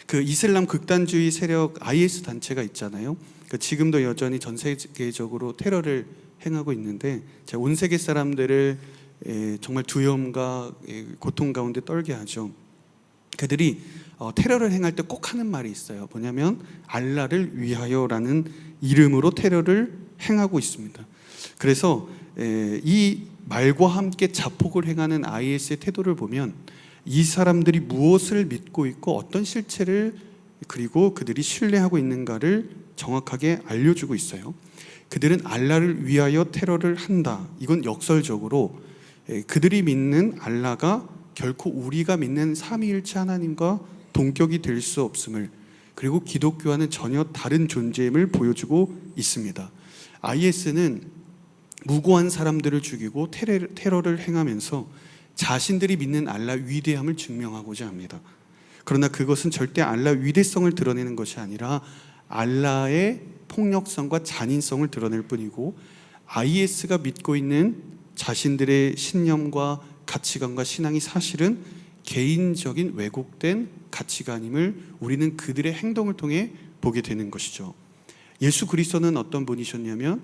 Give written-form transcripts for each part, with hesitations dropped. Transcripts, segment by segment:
그 이슬람 극단주의 세력 IS 단체가 있잖아요. 지금도 여전히 전 세계적으로 테러를 행하고 있는데, 온 세계 사람들을 정말 두려움과 고통 가운데 떨게 하죠. 그들이 테러를 행할 때 꼭 하는 말이 있어요. 뭐냐면 알라를 위하여라는 이름으로 테러를 행하고 있습니다. 그래서 이 말과 함께 자폭을 행하는 IS의 태도를 보면 이 사람들이 무엇을 믿고 있고 어떤 실체를 그리고 그들이 신뢰하고 있는가를 정확하게 알려주고 있어요. 그들은 알라를 위하여 테러를 한다. 이건 역설적으로 그들이 믿는 알라가 결코 우리가 믿는 삼위일체 하나님과 동격이 될 수 없음을, 그리고 기독교와는 전혀 다른 존재임을 보여주고 있습니다. IS는 무고한 사람들을 죽이고 테러를 행하면서 자신들이 믿는 알라 위대함을 증명하고자 합니다. 그러나 그것은 절대 알라 위대성을 드러내는 것이 아니라 알라의 폭력성과 잔인성을 드러낼 뿐이고, IS가 믿고 있는 자신들의 신념과 가치관과 신앙이 사실은 개인적인 왜곡된 가치관임을 우리는 그들의 행동을 통해 보게 되는 것이죠. 예수 그리스도는 어떤 분이셨냐면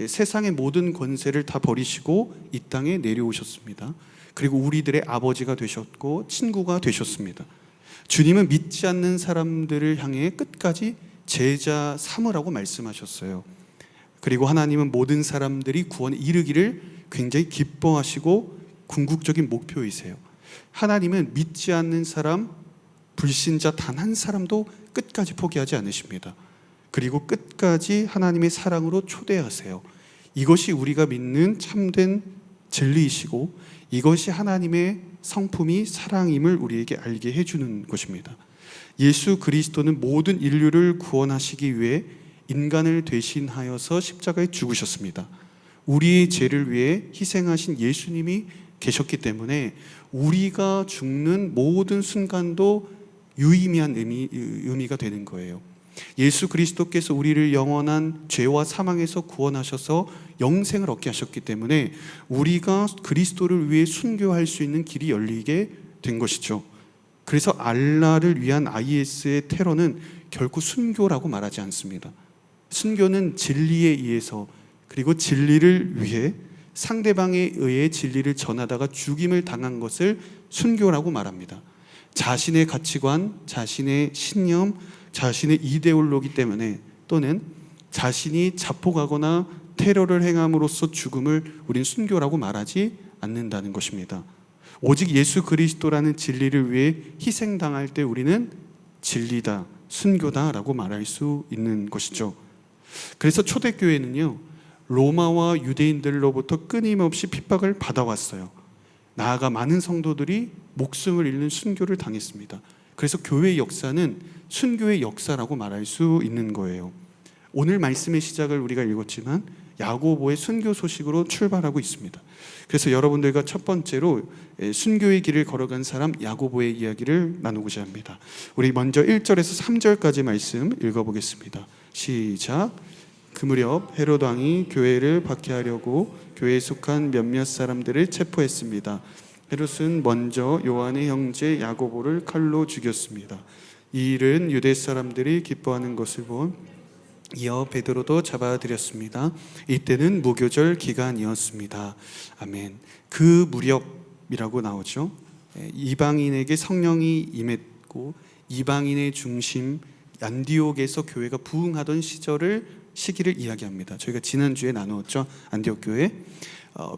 세상의 모든 권세를 다 버리시고 이 땅에 내려오셨습니다. 그리고 우리들의 아버지가 되셨고 친구가 되셨습니다. 주님은 믿지 않는 사람들을 향해 끝까지 제자 삼으라고 말씀하셨어요. 그리고 하나님은 모든 사람들이 구원에 이르기를 굉장히 기뻐하시고 궁극적인 목표이세요. 하나님은 믿지 않는 사람, 불신자 단 한 사람도 끝까지 포기하지 않으십니다. 그리고 끝까지 하나님의 사랑으로 초대하세요. 이것이 우리가 믿는 참된 진리이시고 이것이 하나님의 성품이 사랑임을 우리에게 알게 해주는 것입니다. 예수 그리스도는 모든 인류를 구원하시기 위해 인간을 대신하여서 십자가에 죽으셨습니다. 우리의 죄를 위해 희생하신 예수님이 계셨기 때문에 우리가 죽는 모든 순간도 유의미한 의미가 되는 거예요. 예수 그리스도께서 우리를 영원한 죄와 사망에서 구원하셔서 영생을 얻게 하셨기 때문에 우리가 그리스도를 위해 순교할 수 있는 길이 열리게 된 것이죠. 그래서 알라를 위한 IS의 테러는 결코 순교라고 말하지 않습니다. 순교는 진리에 의해서, 그리고 진리를 위해 상대방에 의해 진리를 전하다가 죽임을 당한 것을 순교라고 말합니다. 자신의 가치관, 자신의 신념, 자신의 이데올로기 때문에, 또는 자신이 자폭하거나 테러를 행함으로써 죽음을 우린 순교라고 말하지 않는다는 것입니다. 오직 예수 그리스도라는 진리를 위해 희생당할 때 우리는 진리다, 순교다라고 말할 수 있는 것이죠. 그래서 초대교회는요, 로마와 유대인들로부터 끊임없이 핍박을 받아왔어요. 나아가 많은 성도들이 목숨을 잃는 순교를 당했습니다. 그래서 교회의 역사는 순교의 역사라고 말할 수 있는 거예요. 오늘 말씀의 시작을 우리가 읽었지만 야고보의 순교 소식으로 출발하고 있습니다. 그래서 여러분들과 첫 번째로 순교의 길을 걸어간 사람 야고보의 이야기를 나누고자 합니다. 우리 먼저 1절에서 3절까지 말씀 읽어보겠습니다. 시작. 그 무렵 헤롯 왕이 교회를 박해하려고 교회에 속한 몇몇 사람들을 체포했습니다. 헤롯은 먼저 요한의 형제 야고보를 칼로 죽였습니다. 이 일은 유대 사람들이 기뻐하는 것을 본 이어 베드로도 잡아들였습니다. 이때는 무교절 기간이었습니다. 아멘. 그 무렵이라고 나오죠. 이방인에게 성령이 임했고 이방인의 중심 안디옥에서 교회가 부흥하던 시기를 이야기합니다. 저희가 지난주에 나누었죠. 안디옥 교회.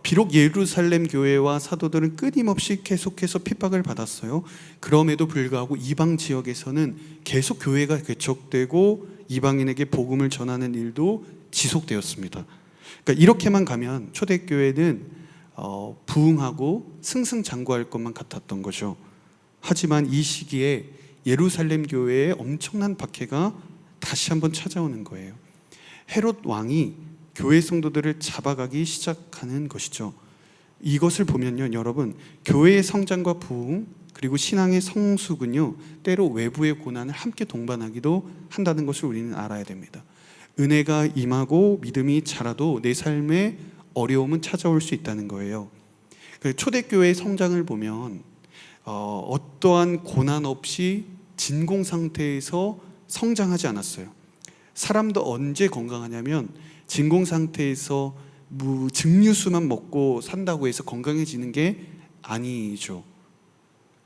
비록 예루살렘 교회와 사도들은 끊임없이 계속해서 핍박을 받았어요. 그럼에도 불구하고 이방 지역에서는 계속 교회가 개척되고 이방인에게 복음을 전하는 일도 지속되었습니다. 그러니까 이렇게만 가면 초대교회는 부흥하고 승승장구할 것만 같았던 거죠. 하지만 이 시기에 예루살렘 교회에 엄청난 박해가 다시 한번 찾아오는 거예요. 헤롯 왕이 교회 성도들을 잡아가기 시작하는 것이죠. 이것을 보면요, 여러분, 교회의 성장과 부흥 그리고 신앙의 성숙은요, 때로 외부의 고난을 함께 동반하기도 한다는 것을 우리는 알아야 됩니다. 은혜가 임하고 믿음이 자라도 내 삶에 어려움은 찾아올 수 있다는 거예요. 초대교회의 성장을 보면 어떠한 고난 없이 진공 상태에서 성장하지 않았어요. 사람도 언제 건강하냐면 진공 상태에서 증류수만 먹고 산다고 해서 건강해지는 게 아니죠.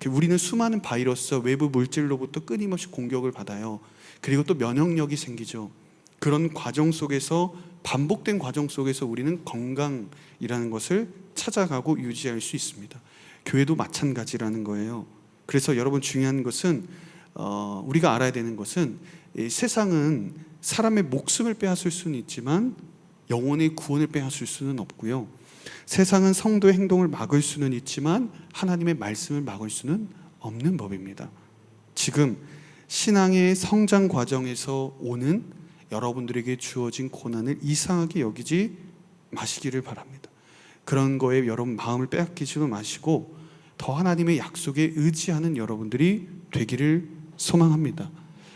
우리는 수많은 바이러스, 외부 물질로부터 끊임없이 공격을 받아요. 그리고 또 면역력이 생기죠. 그런 과정 속에서, 반복된 과정 속에서 우리는 건강이라는 것을 찾아가고 유지할 수 있습니다. 교회도 마찬가지라는 거예요. 그래서 여러분, 중요한 것은 우리가 알아야 되는 것은, 세상은 사람의 목숨을 빼앗을 수는 있지만 영혼의 구원을 빼앗을 수는 없고요. 세상은 성도의 행동을 막을 수는 있지만 하나님의 말씀을 막을 수는 없는 법입니다. 지금 신앙의 성장 과정에서 오는 여러분들에게 주어진 고난을 이상하게 여기지 마시기를 바랍니다. 그런 거에 여러분 마음을 빼앗기지도 마시고 더 하나님의 약속에 의지하는 여러분들이 되기를 소망합니다.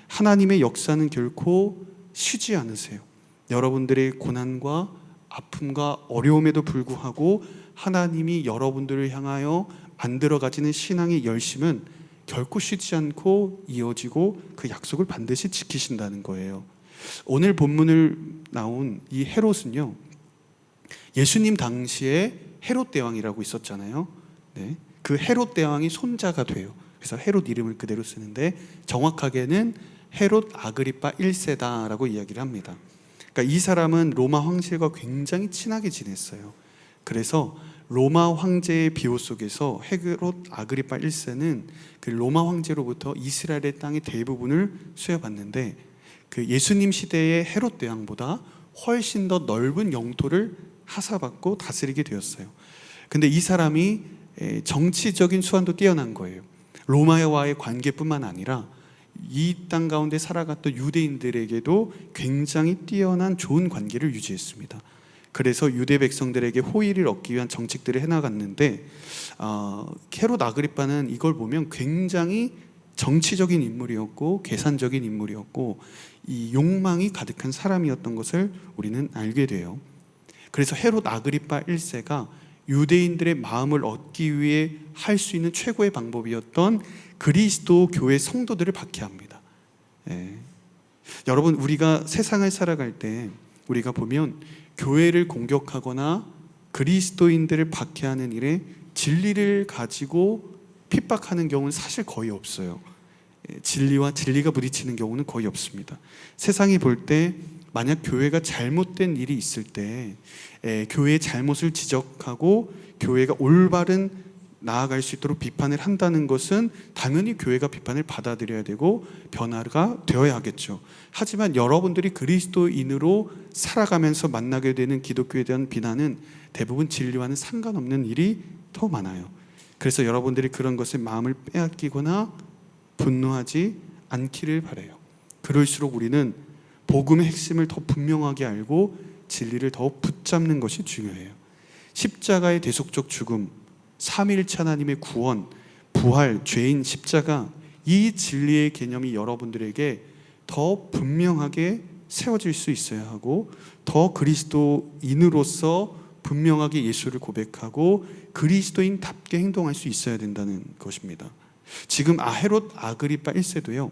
하나님의 역사는 결코 쉬지 않으세요. 여러분들의 고난과 아픔과 어려움에도 불구하고 하나님이 여러분들을 향하여 만들어 가지는 신앙의 열심은 결코 쉬지 않고 이어지고 그 약속을 반드시 지키신다는 거예요. 오늘 본문을 나온 이 헤롯은요, 예수님 당시에 헤롯 대왕이라고 있었잖아요. 네, 그 헤롯 대왕이 손자가 돼요. 그래서 헤롯 이름을 그대로 쓰는데 정확하게는 헤롯 아그리파 1세다라고 이야기를 합니다. 그러니까 이 사람은 로마 황실과 굉장히 친하게 지냈어요. 그래서 로마 황제의 비호 속에서 헤롯 아그리파 1세는 그 로마 황제로부터 이스라엘의 땅의 대부분을 수여받는데, 그 예수님 시대의 헤롯 대왕보다 훨씬 더 넓은 영토를 하사받고 다스리게 되었어요. 근데 이 사람이 정치적인 수완도 뛰어난 거예요. 로마와의 관계뿐만 아니라 이 땅 가운데 살아갔던 유대인들에게도 굉장히 뛰어난 좋은 관계를 유지했습니다. 그래서 유대 백성들에게 호의를 얻기 위한 정책들을 해나갔는데, 헤롯 아그리파는 이걸 보면 굉장히 정치적인 인물이었고 계산적인 인물이었고 이 욕망이 가득한 사람이었던 것을 우리는 알게 돼요. 그래서 헤롯 아그리파 1세가 유대인들의 마음을 얻기 위해 할 수 있는 최고의 방법이었던 그리스도 교회 성도들을 박해합니다. 여러분, 우리가 세상을 살아갈 때 우리가 보면 교회를 공격하거나 그리스도인들을 박해하는 일에 진리를 가지고 핍박하는 경우는 사실 거의 없어요. 진리와 진리가 부딪히는 경우는 거의 없습니다. 세상이 볼 때 만약 교회가 잘못된 일이 있을 때 교회의 잘못을 지적하고 교회가 올바른 나아갈 수 있도록 비판을 한다는 것은 당연히 교회가 비판을 받아들여야 되고 변화가 되어야 하겠죠. 하지만 여러분들이 그리스도인으로 살아가면서 만나게 되는 기독교에 대한 비난은 대부분 진리와는 상관없는 일이 더 많아요. 그래서 여러분들이 그런 것에 마음을 빼앗기거나 분노하지 않기를 바라요. 그럴수록 우리는 복음의 핵심을 더 분명하게 알고 진리를 더 붙잡는 것이 중요해요. 십자가의 대속적 죽음, 삼위일체 하나님의 구원, 부활, 죄인, 십자가, 이 진리의 개념이 여러분들에게 더 분명하게 세워질 수 있어야 하고 더 그리스도인으로서 분명하게 예수를 고백하고 그리스도인답게 행동할 수 있어야 된다는 것입니다. 지금 헤롯 아그리파 1세도요,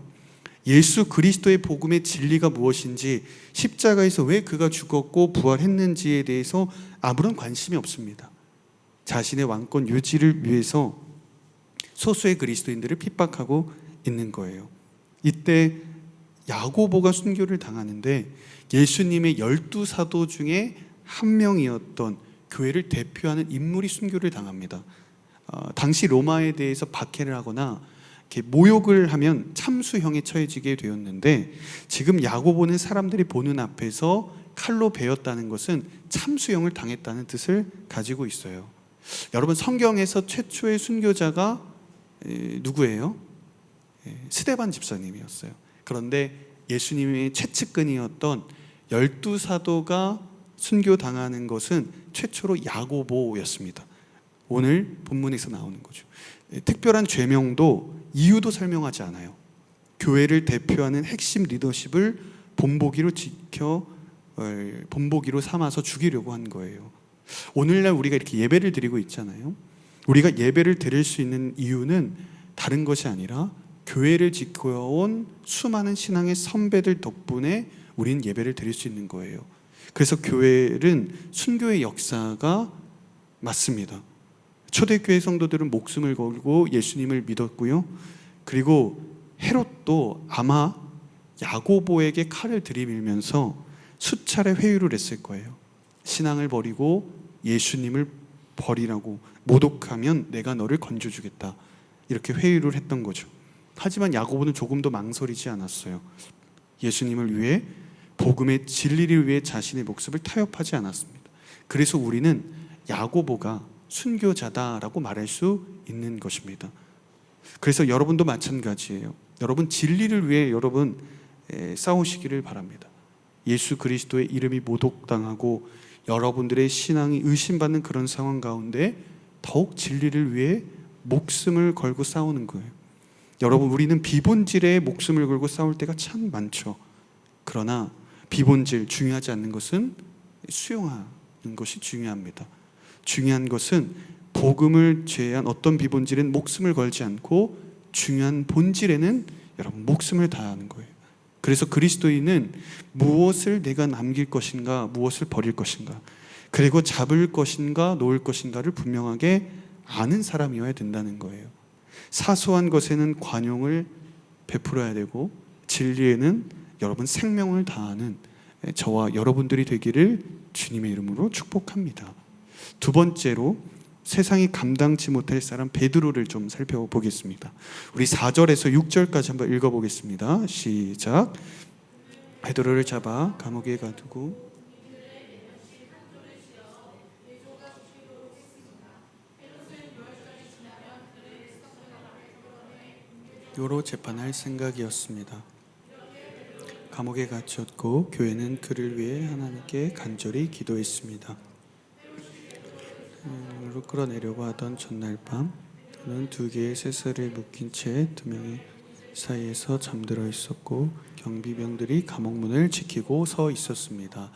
예수 그리스도의 복음의 진리가 무엇인지, 십자가에서 왜 그가 죽었고 부활했는지에 대해서 아무런 관심이 없습니다. 자신의 왕권 유지를 위해서 소수의 그리스도인들을 핍박하고 있는 거예요. 이때 야고보가 순교를 당하는데 예수님의 12사도 중에 한 명이었던 교회를 대표하는 인물이 순교를 당합니다. 당시 로마에 대해서 박해를 하거나 이렇게 모욕을 하면 참수형에 처해지게 되었는데, 지금 야고보는 사람들이 보는 앞에서 칼로 베었다는 것은 참수형을 당했다는 뜻을 가지고 있어요. 여러분, 성경에서 최초의 순교자가 누구예요? 스데반 집사님이었어요. 그런데 예수님의 최측근이었던 12사도가 순교당하는 것은 최초로 야고보였습니다. 오늘 본문에서 나오는 거죠. 특별한 죄명도 이유도 설명하지 않아요. 교회를 대표하는 핵심 리더십을 본보기로 본보기로 삼아서 죽이려고 한 거예요. 오늘날 우리가 이렇게 예배를 드리고 있잖아요. 우리가 예배를 드릴 수 있는 이유는 다른 것이 아니라 교회를 지켜온 수많은 신앙의 선배들 덕분에 우리는 예배를 드릴 수 있는 거예요. 그래서 교회는 순교의 역사가 맞습니다. 초대교회 성도들은 목숨을 걸고 예수님을 믿었고요. 그리고 헤롯도 아마 야고보에게 칼을 들이밀면서 수차례 회유를 했을 거예요. 신앙을 버리고 예수님을 버리라고, 모독하면 내가 너를 건져주겠다, 이렇게 회유를 했던 거죠. 하지만 야고보는 조금도 망설이지 않았어요. 예수님을 위해, 복음의 진리를 위해 자신의 목숨을 타협하지 않았습니다. 그래서 우리는 야고보가 순교자다라고 말할 수 있는 것입니다. 그래서 여러분도 마찬가지예요. 여러분 진리를 위해 여러분 싸우시기를 바랍니다. 예수 그리스도의 이름이 모독당하고 여러분들의 신앙이 의심받는 그런 상황 가운데 더욱 진리를 위해 목숨을 걸고 싸우는 거예요. 여러분, 우리는 비본질에 목숨을 걸고 싸울 때가 참 많죠. 그러나 비본질, 중요하지 않는 것은 수용하는 것이 중요합니다. 중요한 것은 복음을 제외한 어떤 비본질은 목숨을 걸지 않고, 중요한 본질에는 여러분 목숨을 다하는 거예요. 그래서 그리스도인은 무엇을 내가 남길 것인가, 무엇을 버릴 것인가, 그리고 잡을 것인가 놓을 것인가를 분명하게 아는 사람이어야 된다는 거예요. 사소한 것에는 관용을 베풀어야 되고, 진리에는 여러분 생명을 다하는 저와 여러분들이 되기를 주님의 이름으로 축복합니다. 두 번째로, 세상이 감당치 못할 사람 베드로를 좀 살펴보겠습니다. 우리 4절에서 6절까지 한번 읽어보겠습니다. 시작. 베드로를 잡아 감옥에 가두고 요로 재판할 생각이었습니다. 감옥에 갇혔고 교회는 그를 위해 하나님께 간절히 기도했습니다. 으로 끌어내려고 하던 전날 밤, 그는 2개의 쇠사슬에 묶인 채 2명의 사이에서 잠들어 있었고 경비병들이 감옥문을 지키고 서 있었습니다.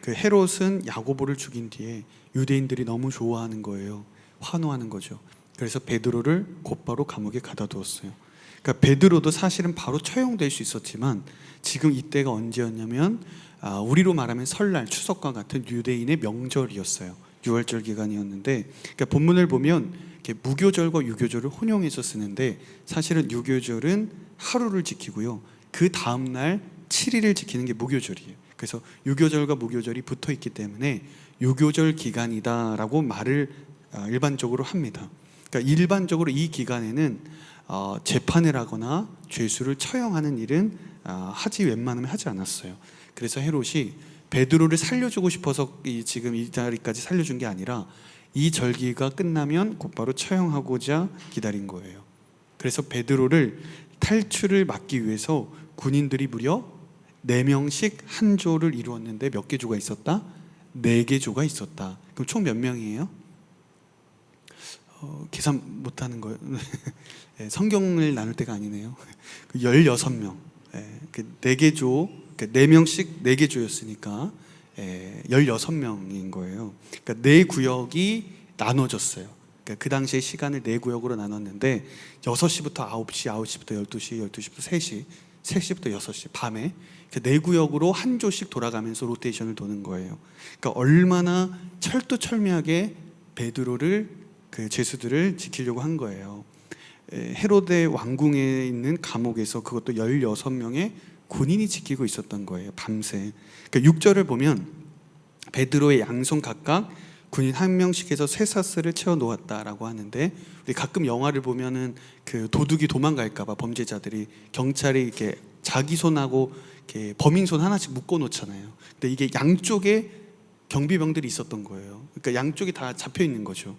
그 헤롯은 야고보를 죽인 뒤에 유대인들이 너무 좋아하는 거예요. 환호하는 거죠. 그래서 베드로를 곧바로 감옥에 가다 두었어요. 그러니까 베드로도 사실은 바로 처형될 수 있었지만, 지금 이때가 언제였냐면 우리로 말하면 설날, 추석과 같은 유대인의 명절이었어요. 6월절 기간이었는데, 그러니까 본문을 보면 무교절과 유교절을 혼용해서 쓰는데, 사실은 유교절은 하루를 지키고요, 그 다음날 7일을 지키는 게 무교절이에요. 그래서 유교절과 무교절이 붙어 있기 때문에 유교절 기간이다라고 말을 일반적으로 합니다. 그러니까 일반적으로 이 기간에는 재판을 하거나 죄수를 처형하는 일은 웬만하면 하지 않았어요. 그래서 헤롯이 베드로를 살려주고 싶어서 지금 이 자리까지 살려준 게 아니라, 이 절기가 끝나면 곧바로 처형하고자 기다린 거예요. 그래서 베드로를 탈출을 막기 위해서 군인들이 무려 4명씩 한 조를 이루었는데, 몇 개 조가 있었다? 4개 조가 있었다. 그럼 총 몇 명이에요? 계산 못하는 거예요. 성경을 나눌 때가 아니네요. 16명. 4개 조, 4명씩 4개 조였으니까 16명인 거예요. 그러니까 4구역이 나눠졌어요. 그러니까 그 당시에 시간을 4구역으로 나눴는데, 6시부터 9시, 9시부터 12시, 12시부터 3시, 3시부터 6시, 밤에 4구역으로 한 조씩 돌아가면서 로테이션을 도는 거예요. 그러니까 얼마나 철두철미하게 베드로를, 그 죄수들을 지키려고 한 거예요. 헤로데 왕궁에 있는 감옥에서 그것도 16명의 군인이 지키고 있었던 거예요, 밤새. 그러니까 6절을 보면 베드로의 양손 각각 군인 1명씩 해서 쇠사슬을 채워 놓았다라고 하는데, 우리 가끔 영화를 보면은 그 도둑이 도망갈까봐 범죄자들이, 경찰이 이렇게 자기 손하고 이렇게 범인 손 하나씩 묶어 놓잖아요. 근데 이게 양쪽에 경비병들이 있었던 거예요. 그러니까 양쪽이 다 잡혀 있는 거죠.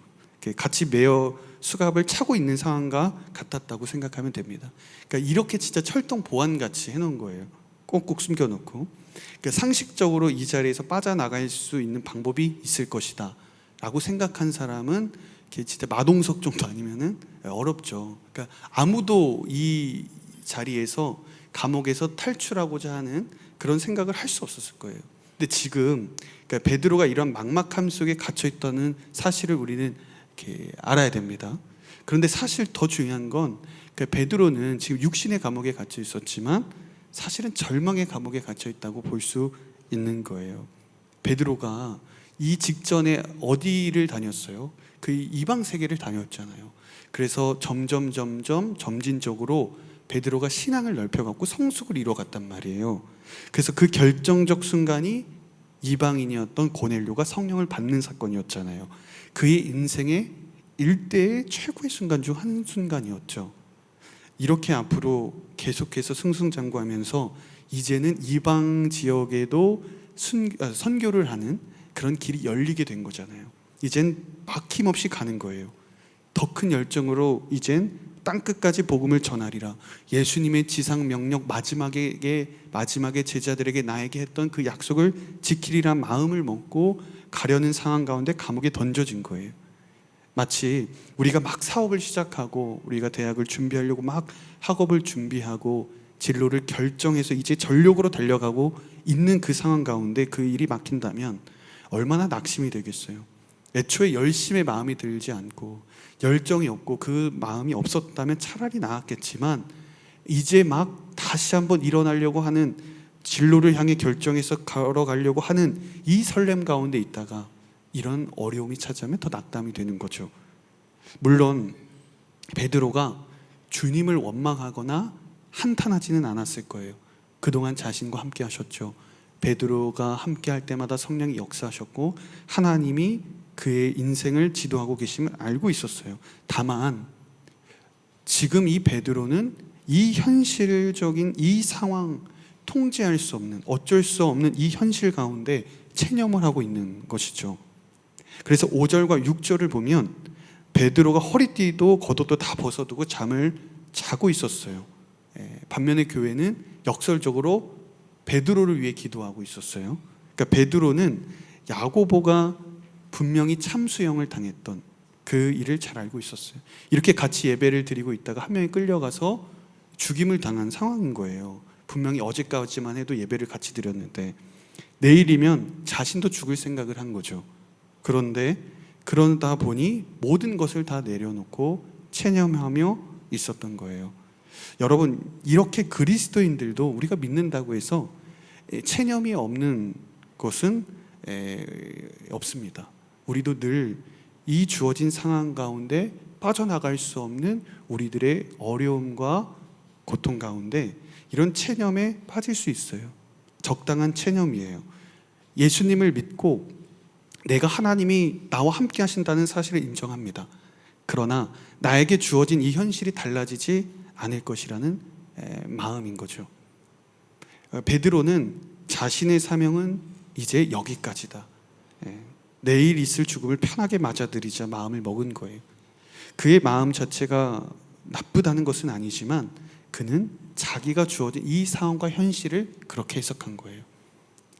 같이 매어 수갑을 차고 있는 상황과 같았다고 생각하면 됩니다. 그러니까 이렇게 진짜 철통 보안같이 해놓은 거예요. 꼭꼭 숨겨놓고. 그러니까 상식적으로 이 자리에서 빠져나갈 수 있는 방법이 있을 것이다 라고 생각한 사람은 진짜 마동석 정도 아니면은 어렵죠. 그러니까 아무도 이 자리에서, 감옥에서 탈출하고자 하는 그런 생각을 할 수 없었을 거예요. 근데 지금 그러니까 베드로가 이런 막막함 속에 갇혀 있다는 사실을 우리는 이렇게 알아야 됩니다. 그런데 사실 더 중요한 건 베드로는 지금 육신의 감옥에 갇혀 있었지만 사실은 절망의 감옥에 갇혀 있다고 볼 수 있는 거예요. 베드로가 이 직전에 어디를 다녔어요? 그 이방 세계를 다녔잖아요. 그래서 점진적으로 베드로가 신앙을 넓혀갖고 성숙을 이뤄갔단 말이에요. 그래서 그 결정적 순간이 이방인이었던 고넬료가 성령을 받는 사건이었잖아요. 그의 인생의 일대의 최고의 순간 중 한 순간이었죠. 이렇게 앞으로 계속해서 승승장구하면서 이제는 이방 지역에도 선교를 하는 그런 길이 열리게 된 거잖아요. 이젠 막힘없이 가는 거예요. 더 큰 열정으로 이젠 땅끝까지 복음을 전하리라. 예수님의 지상 명령 마지막에 제자들에게 나에게 했던 그 약속을 지키리란 마음을 먹고 가려는 상황 가운데 감옥에 던져진 거예요. 마치 우리가 막 사업을 시작하고 우리가 대학을 준비하려고 막 학업을 준비하고 진로를 결정해서 이제 전력으로 달려가고 있는 그 상황 가운데 그 일이 막힌다면 얼마나 낙심이 되겠어요. 애초에 열심의 마음이 들지 않고 열정이 없고 그 마음이 없었다면 차라리 나았겠지만 이제 막 다시 한번 일어나려고 하는 진로를 향해 결정해서 걸어가려고 하는 이 설렘 가운데 있다가 이런 어려움이 찾아오면 더 낙담이 되는 거죠. 물론 베드로가 주님을 원망하거나 한탄하지는 않았을 거예요. 그동안 자신과 함께 하셨죠. 베드로가 함께 할 때마다 성령이 역사하셨고 하나님이 그의 인생을 지도하고 계심을 알고 있었어요. 다만 지금 이 베드로는 이 현실적인 이 상황, 통제할 수 없는, 어쩔 수 없는 이 현실 가운데 체념을 하고 있는 것이죠. 그래서 5절과 6절을 보면 베드로가 허리띠도 겉옷도 다 벗어두고 잠을 자고 있었어요. 반면에 교회는 역설적으로 베드로를 위해 기도하고 있었어요. 그러니까 베드로는 야고보가 분명히 참수형을 당했던 그 일을 잘 알고 있었어요. 이렇게 같이 예배를 드리고 있다가 한 명이 끌려가서 죽임을 당한 상황인 거예요. 분명히 어제까지만 해도 예배를 같이 드렸는데 내일이면 자신도 죽을 생각을 한 거죠. 그런데 그러다 보니 모든 것을 다 내려놓고 체념하며 있었던 거예요. 여러분, 이렇게 그리스도인들도 우리가 믿는다고 해서 체념이 없는 것은 없습니다. 우리도 늘 이 주어진 상황 가운데 빠져나갈 수 없는 우리들의 어려움과 고통 가운데 이런 체념에 빠질 수 있어요. 적당한 체념이에요. 예수님을 믿고 내가 하나님이 나와 함께 하신다는 사실을 인정합니다. 그러나 나에게 주어진 이 현실이 달라지지 않을 것이라는 마음인 거죠. 베드로는 자신의 사명은 이제 여기까지다. 내일 있을 죽음을 편하게 맞아들이자 마음을 먹은 거예요. 그의 마음 자체가 나쁘다는 것은 아니지만 그는 자기가 주어진 이 상황과 현실을 그렇게 해석한 거예요.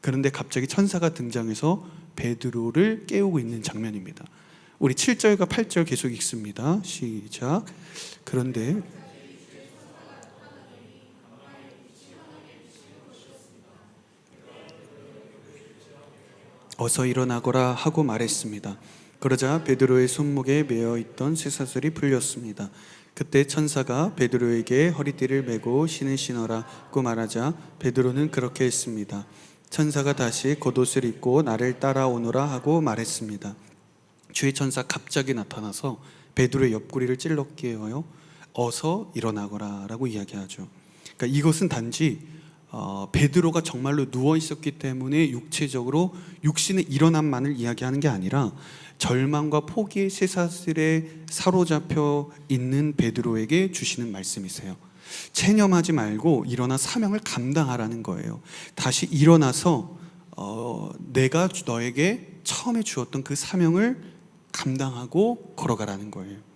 그런데 갑자기 천사가 등장해서 베드로를 깨우고 있는 장면입니다. 우리 7절과 8절 계속 읽습니다. 시작. 그런데 어서 일어나거라 하고 말했습니다. 그러자 베드로의 손목에 매어 있던 쇠사슬이 풀렸습니다. 그때 천사가 베드로에게 허리띠를 메고 신을 신어라고 말하자 베드로는 그렇게 했습니다. 천사가 다시 겉옷을 입고 나를 따라오너라 하고 말했습니다. 주의 천사 갑자기 나타나서 베드로의 옆구리를 찔러 깨워요. 어서 일어나거라 라고 이야기하죠. 그러니까 이것은 단지 베드로가 정말로 누워 있었기 때문에 육체적으로 육신의 일어남만을 이야기하는 게 아니라 절망과 포기의 쇠사슬에 사로잡혀 있는 베드로에게 주시는 말씀이세요. 체념하지 말고 일어나 사명을 감당하라는 거예요. 다시 일어나서 내가 너에게 처음에 주었던 그 사명을 감당하고 걸어가라는 거예요.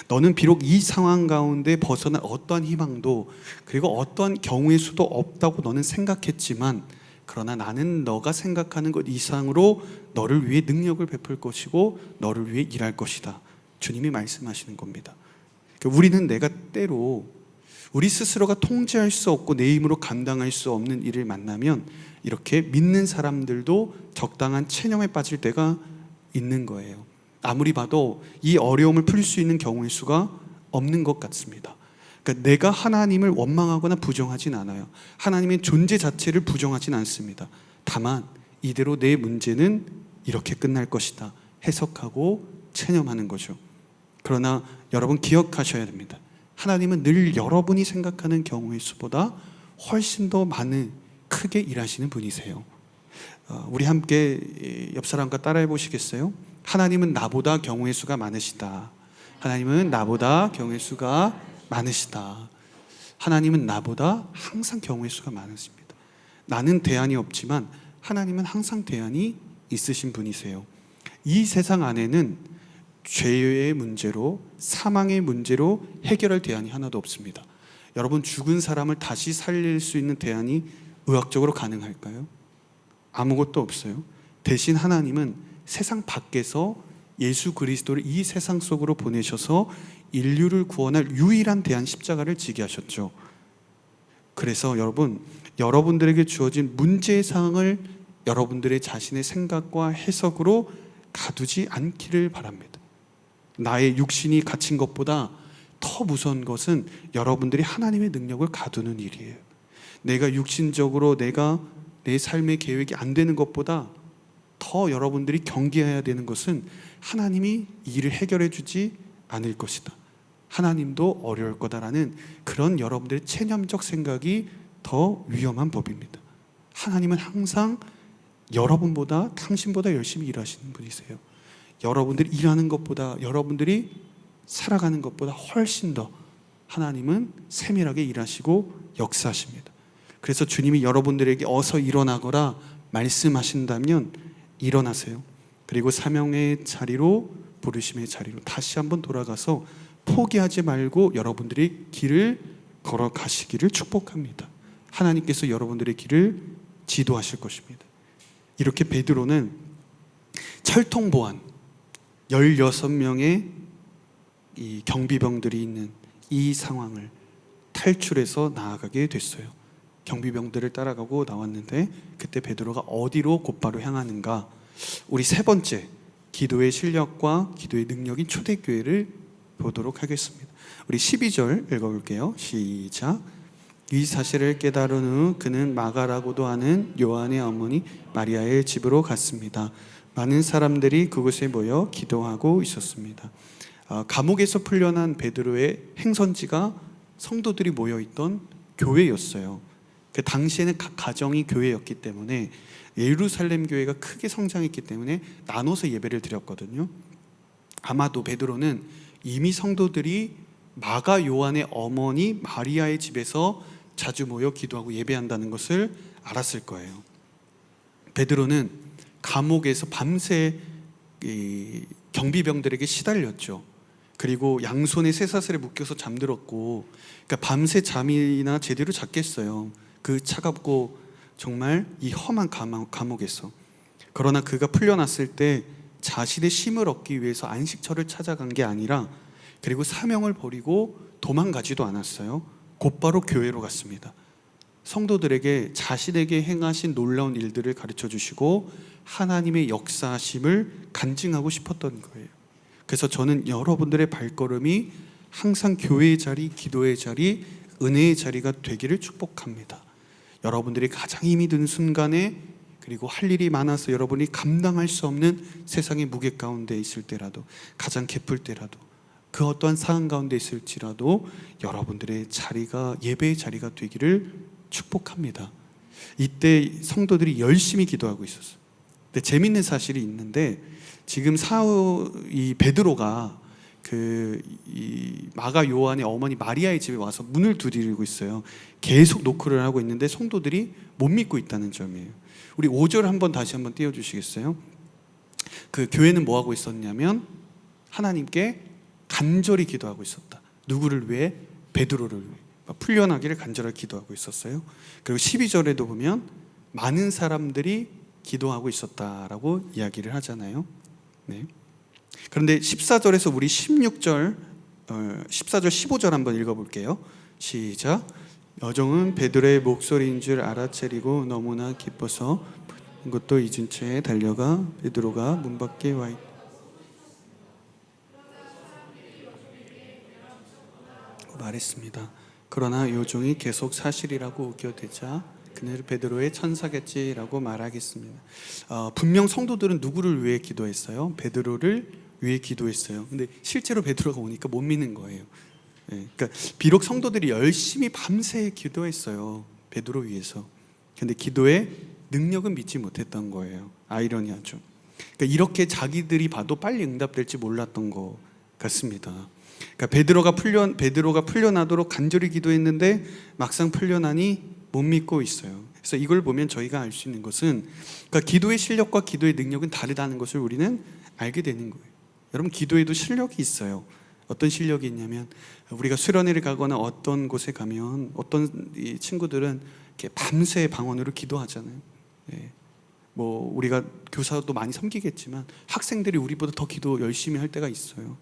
너는 비록 이 상황 가운데 벗어날 어떠한 희망도 그리고 어떠한 경우의 수도 없다고 너는 생각했지만 그러나 나는 너가 생각하는 것 이상으로 너를 위해 능력을 베풀 것이고 너를 위해 일할 것이다. 주님이 말씀하시는 겁니다. 우리는 내가 때로 우리 스스로가 통제할 수 없고 내 힘으로 감당할 수 없는 일을 만나면 이렇게 믿는 사람들도 적당한 체념에 빠질 때가 있는 거예요. 아무리 봐도 이 어려움을 풀 수 있는 경우의 수가 없는 것 같습니다. 그러니까 내가 하나님을 원망하거나 부정하진 않아요. 하나님의 존재 자체를 부정하진 않습니다. 다만 이대로 내 문제는 이렇게 끝날 것이다 해석하고 체념하는 거죠. 그러나 여러분 기억하셔야 됩니다. 하나님은 늘 여러분이 생각하는 경우의 수보다 훨씬 더 많은 크게 일하시는 분이세요. 우리 함께 옆 사람과 따라해 보시겠어요? 하나님은 나보다 경우의 수가 많으시다. 하나님은 나보다 경우의 수가 많으시다. 하나님은 나보다 항상 경우의 수가 많으십니다. 나는 대안이 없지만 하나님은 항상 대안이 있으신 분이세요. 이 세상 안에는 죄의 문제로, 사망의 문제로 해결할 대안이 하나도 없습니다. 여러분, 죽은 사람을 다시 살릴 수 있는 대안이 의학적으로 가능할까요? 아무것도 없어요. 대신 하나님은 세상 밖에서 예수 그리스도를 이 세상 속으로 보내셔서 인류를 구원할 유일한 대안 십자가를 지게 하셨죠. 그래서 여러분들에게 주어진 문제사항을 여러분들의 자신의 생각과 해석으로 가두지 않기를 바랍니다. 나의 육신이 갇힌 것보다 더 무서운 것은 여러분들이 하나님의 능력을 가두는 일이에요. 내가 육신적으로 내 삶의 계획이 안 되는 것보다 더 여러분들이 경계해야 되는 것은 하나님이 일을 해결해 주지 않을 것이다. 하나님도 어려울 거다라는 그런 여러분들의 체념적 생각이 더 위험한 법입니다. 하나님은 항상 여러분보다, 당신보다 열심히 일하시는 분이세요. 여러분들이 일하는 것보다, 여러분들이 살아가는 것보다 훨씬 더 하나님은 세밀하게 일하시고 역사하십니다. 그래서 주님이 여러분들에게 어서 일어나거라 말씀하신다면 일어나세요. 그리고 사명의 자리로, 부르심의 자리로 다시 한번 돌아가서 포기하지 말고 여러분들이 길을 걸어가시기를 축복합니다. 하나님께서 여러분들의 길을 지도하실 것입니다. 이렇게 베드로는 철통보안 16명의 이 경비병들이 있는 이 상황을 탈출해서 나아가게 됐어요. 경비병들을 따라가고 나왔는데 그때 베드로가 어디로 곧바로 향하는가? 우리 세 번째, 기도의 실력과 기도의 능력인 초대교회를 보도록 하겠습니다. 우리 12절 읽어볼게요. 시작. 이 사실을 깨달은 후 그는 마가라고도 하는 요한의 어머니 마리아의 집으로 갔습니다. 많은 사람들이 그곳에 모여 기도하고 있었습니다. 감옥에서 풀려난 베드로의 행선지가 성도들이 모여있던 교회였어요. 그 당시에는 각 가정이 교회였기 때문에 예루살렘 교회가 크게 성장했기 때문에 나눠서 예배를 드렸거든요. 아마도 베드로는 이미 성도들이 마가 요한의 어머니 마리아의 집에서 자주 모여 기도하고 예배한다는 것을 알았을 거예요. 베드로는 감옥에서 밤새 경비병들에게 시달렸죠. 그리고 양손에 쇠사슬에 묶여서 잠들었고, 그러니까 밤새 잠이나 제대로 잤겠어요. 그 차갑고 정말 이 험한 감옥에서. 그러나 그가 풀려났을 때 자신의 쉼을 얻기 위해서 안식처를 찾아간 게 아니라, 그리고 사명을 버리고 도망가지도 않았어요. 곧바로 교회로 갔습니다. 성도들에게 자신에게 행하신 놀라운 일들을 가르쳐 주시고 하나님의 역사하심을 간증하고 싶었던 거예요. 그래서 저는 여러분들의 발걸음이 항상 교회의 자리, 기도의 자리, 은혜의 자리가 되기를 축복합니다. 여러분들이 가장 힘이 든 순간에, 그리고 할 일이 많아서 여러분이 감당할 수 없는 세상의 무게 가운데 있을 때라도, 가장 기쁠 때라도, 그 어떠한 상황 가운데 있을지라도 여러분들의 자리가 예배의 자리가 되기를 축복합니다. 이때 성도들이 열심히 기도하고 있었어요. 근데 재밌는 사실이 있는데, 지금 이 베드로가 이 마가 요한의 어머니 마리아의 집에 와서 문을 두드리고 있어요. 계속 노크를 하고 있는데 성도들이 못 믿고 있다는 점이에요. 우리 5절 한번 다시 한번 띄워주시겠어요? 그 교회는 뭐 하고 있었냐면 하나님께 간절히 기도하고 있었다. 누구를 위해? 베드로를 위해. 풀려나기를 간절하게 기도하고 있었어요. 그리고 12절에도 보면 많은 사람들이 기도하고 있었다라고 이야기를 하잖아요. 네. 그런데 14절에서 우리 14절, 15절 한번 읽어볼게요. 시작. 여종은 베드로의 목소리인 줄 알아차리고 너무나 기뻐서 것도 잊은 채 달려가 베드로가 문 밖에 와 있다. 말했습니다. 그러나 요 종이 계속 사실이라고 우겨대자 그는 베드로의 천사겠지라고 말하겠습니다. 분명 성도들은 누구를 위해 기도했어요? 베드로를 위해 기도했어요. 근데 실제로 베드로가 오니까 못 믿는 거예요. 그러니까 비록 성도들이 열심히 밤새 기도했어요, 베드로 위해서. 근데 기도의 능력은 믿지 못했던 거예요. 아이러니하죠. 그러니까 이렇게 자기들이 봐도 빨리 응답될지 몰랐던 것 같습니다. 그러니까 베드로가 풀려나도록 간절히 기도했는데 막상 풀려나니 못 믿고 있어요. 그래서 이걸 보면 저희가 알 수 있는 것은, 그러니까 기도의 실력과 기도의 능력은 다르다는 것을 우리는 알게 되는 거예요. 여러분, 기도에도 실력이 있어요. 어떤 실력이 있냐면, 우리가 수련회를 가거나 어떤 곳에 가면 어떤 이 친구들은 이렇게 밤새 방언으로 기도하잖아요. 뭐 우리가 교사도 많이 섬기겠지만 학생들이 우리보다 더 기도 열심히 할 때가 있어요.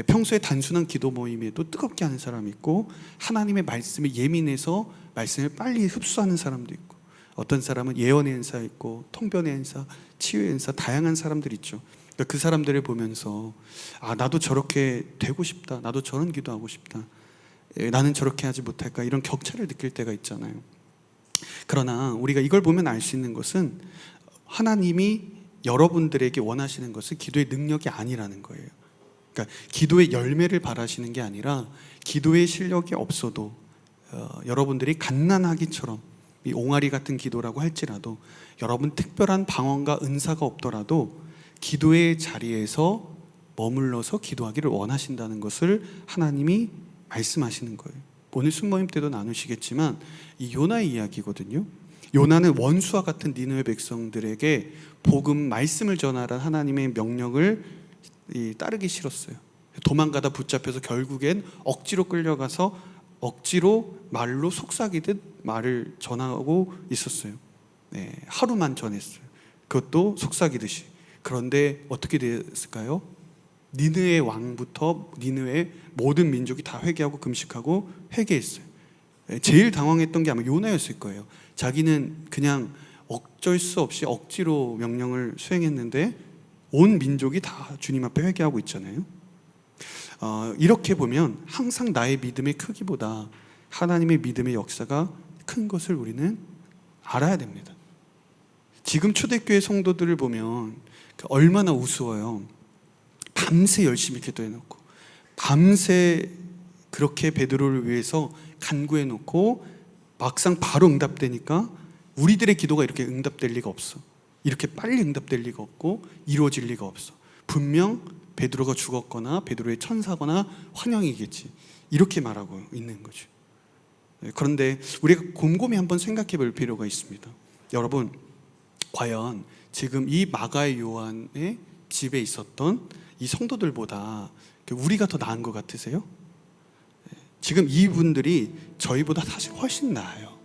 평소에 단순한 기도 모임에도 뜨겁게 하는 사람이 있고, 하나님의 말씀에 예민해서 말씀을 빨리 흡수하는 사람도 있고, 어떤 사람은 예언의 은사 있고 통변의 은사, 치유의 은사, 다양한 사람들이 있죠. 그러니까 그 사람들을 보면서 나도 저렇게 되고 싶다, 나도 저런 기도하고 싶다, 나는 저렇게 하지 못할까, 이런 격차를 느낄 때가 있잖아요. 그러나 우리가 이걸 보면 알 수 있는 것은, 하나님이 여러분들에게 원하시는 것은 기도의 능력이 아니라는 거예요. 그러니까 기도의 열매를 바라시는 게 아니라, 기도의 실력이 없어도 여러분들이 갓난아기처럼 이 옹알이 같은 기도라고 할지라도, 여러분 특별한 방언과 은사가 없더라도 기도의 자리에서 머물러서 기도하기를 원하신다는 것을 하나님이 말씀하시는 거예요. 오늘 순모임 때도 나누시겠지만 이 요나의 이야기거든요. 요나는 원수와 같은 니느웨 백성들에게 복음 말씀을 전하라는 하나님의 명령을 따르기 싫었어요. 도망가다 붙잡혀서 결국엔 억지로 끌려가서 억지로 말로 속삭이듯 말을 전하고 있었어요. 하루만 전했어요. 그것도 속삭이듯이. 그런데 어떻게 됐을까요? 니느웨 왕부터 니느웨 모든 민족이 다 회개하고 금식하고 회개했어요. 제일 당황했던 게 아마 요나였을 거예요. 자기는 그냥 어쩔 수 없이 억지로 명령을 수행했는데 온 민족이 다 주님 앞에 회개하고 있잖아요. 이렇게 보면 항상 나의 믿음의 크기보다 하나님의 믿음의 역사가 큰 것을 우리는 알아야 됩니다. 지금 초대교회 성도들을 보면 얼마나 우스워요. 밤새 열심히 기도해놓고, 밤새 그렇게 베드로를 위해서 간구해놓고, 막상 바로 응답되니까 우리들의 기도가 이렇게 응답될 리가 없어. 이렇게 빨리 응답될 리가 없고 이루어질 리가 없어. 분명 베드로가 죽었거나 베드로의 천사거나 환영이겠지, 이렇게 말하고 있는 거죠. 그런데 우리가 곰곰이 한번 생각해 볼 필요가 있습니다. 여러분, 과연 지금 이 마가의 요한의 집에 있었던 이 성도들보다 우리가 더 나은 것 같으세요? 지금 이분들이 저희보다 사실 훨씬 나아요.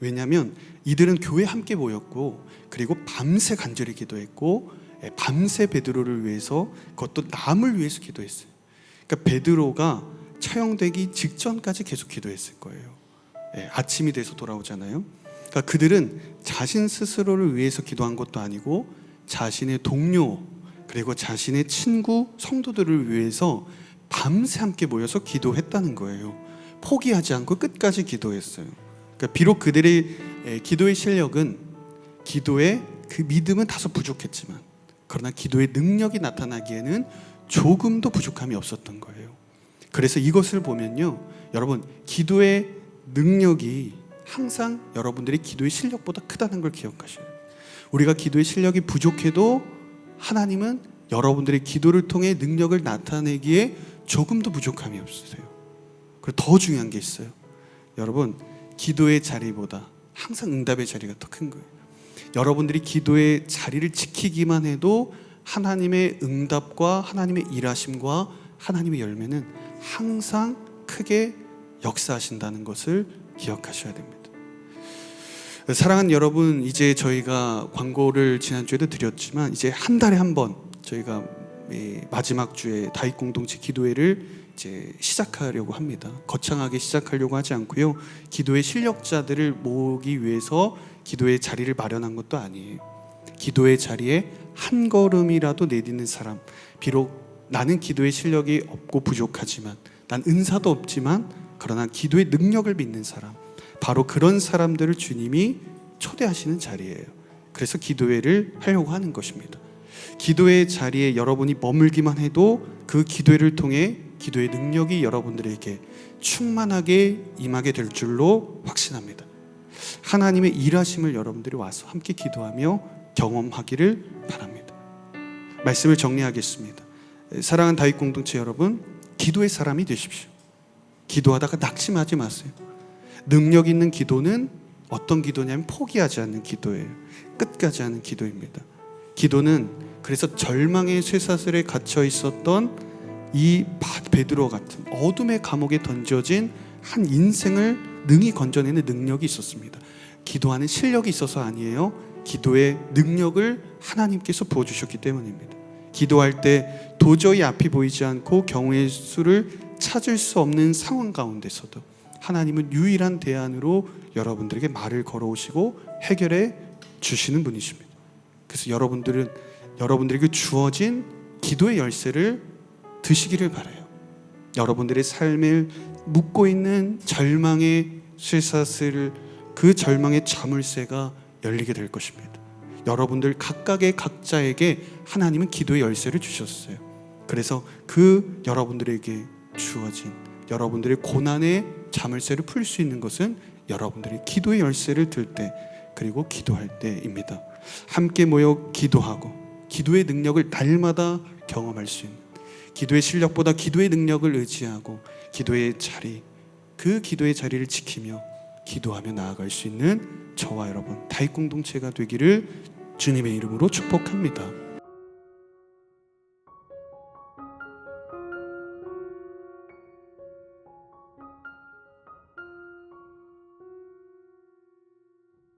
왜냐하면 이들은 교회에 함께 모였고, 그리고 밤새 간절히 기도했고, 밤새 베드로를 위해서, 그것도 남을 위해서 기도했어요. 그러니까 베드로가 처형되기 직전까지 계속 기도했을 거예요. 아침이 돼서 돌아오잖아요. 그러니까 그들은 자신 스스로를 위해서 기도한 것도 아니고 자신의 동료, 그리고 자신의 친구, 성도들을 위해서 밤새 함께 모여서 기도했다는 거예요. 포기하지 않고 끝까지 기도했어요. 그러니까 비록 그들의 기도의 실력은, 기도의 그 믿음은 다소 부족했지만, 그러나 기도의 능력이 나타나기에는 조금도 부족함이 없었던 거예요. 그래서 이것을 보면요, 여러분, 기도의 능력이 항상 여러분들의 기도의 실력보다 크다는 걸 기억하셔야 돼요. 우리가 기도의 실력이 부족해도 하나님은 여러분들의 기도를 통해 능력을 나타내기에 조금도 부족함이 없으세요. 그리고 더 중요한 게 있어요. 여러분, 기도의 자리보다 항상 응답의 자리가 더 큰 거예요. 여러분들이 기도의 자리를 지키기만 해도 하나님의 응답과 하나님의 일하심과 하나님의 열매는 항상 크게 역사하신다는 것을 기억하셔야 됩니다. 사랑하는 여러분, 이제 저희가 광고를 지난주에도 드렸지만 이제 한 달에 한 번 저희가 마지막 주에 다윗 공동체 기도회를 이제 시작하려고 합니다. 거창하게 시작하려고 하지 않고요, 기도의 실력자들을 모으기 위해서 기도의 자리를 마련한 것도 아니에요. 기도의 자리에 한 걸음이라도 내딛는 사람, 비록 나는 기도의 실력이 없고 부족하지만 난 은사도 없지만 그러나 기도의 능력을 믿는 사람, 바로 그런 사람들을 주님이 초대하시는 자리예요. 그래서 기도회를 하려고 하는 것입니다. 기도의 자리에 여러분이 머물기만 해도 그 기도회를 통해 기도의 능력이 여러분들에게 충만하게 임하게 될 줄로 확신합니다. 하나님의 일하심을 여러분들이 와서 함께 기도하며 경험하기를 바랍니다. 말씀을 정리하겠습니다. 사랑하는 다윗 공동체 여러분, 기도의 사람이 되십시오. 기도하다가 낙심하지 마세요. 능력 있는 기도는 어떤 기도냐면 포기하지 않는 기도예요. 끝까지 하는 기도입니다. 기도는 그래서 절망의 쇠사슬에 갇혀 있었던 이 베드로 같은 어둠의 감옥에 던져진 한 인생을 능히 건져내는 능력이 있었습니다. 기도하는 실력이 있어서 아니에요. 기도의 능력을 하나님께서 부어주셨기 때문입니다. 기도할 때 도저히 앞이 보이지 않고 경우의 수를 찾을 수 없는 상황 가운데서도 하나님은 유일한 대안으로 여러분들에게 말을 걸어오시고 해결해 주시는 분이십니다. 그래서 여러분들에게 주어진 기도의 열쇠를 드시기를 바라요. 여러분들의 삶을 묶고 있는 절망의 쇠사슬, 그 절망의 자물쇠가 열리게 될 것입니다. 여러분들 각자에게 하나님은 기도의 열쇠를 주셨어요. 그래서 그 여러분들에게 주어진 여러분들의 고난의 자물쇠를 풀 수 있는 것은 여러분들이 기도의 열쇠를 들 때, 그리고 기도할 때입니다. 함께 모여 기도하고 기도의 능력을 날마다 경험할 수 있는, 기도의 실력보다 기도의 능력을 의지하고 기도의 자리, 그 기도의 자리를 지키며 기도하며 나아갈 수 있는 저와 여러분 다윗 공동체가 되기를 주님의 이름으로 축복합니다.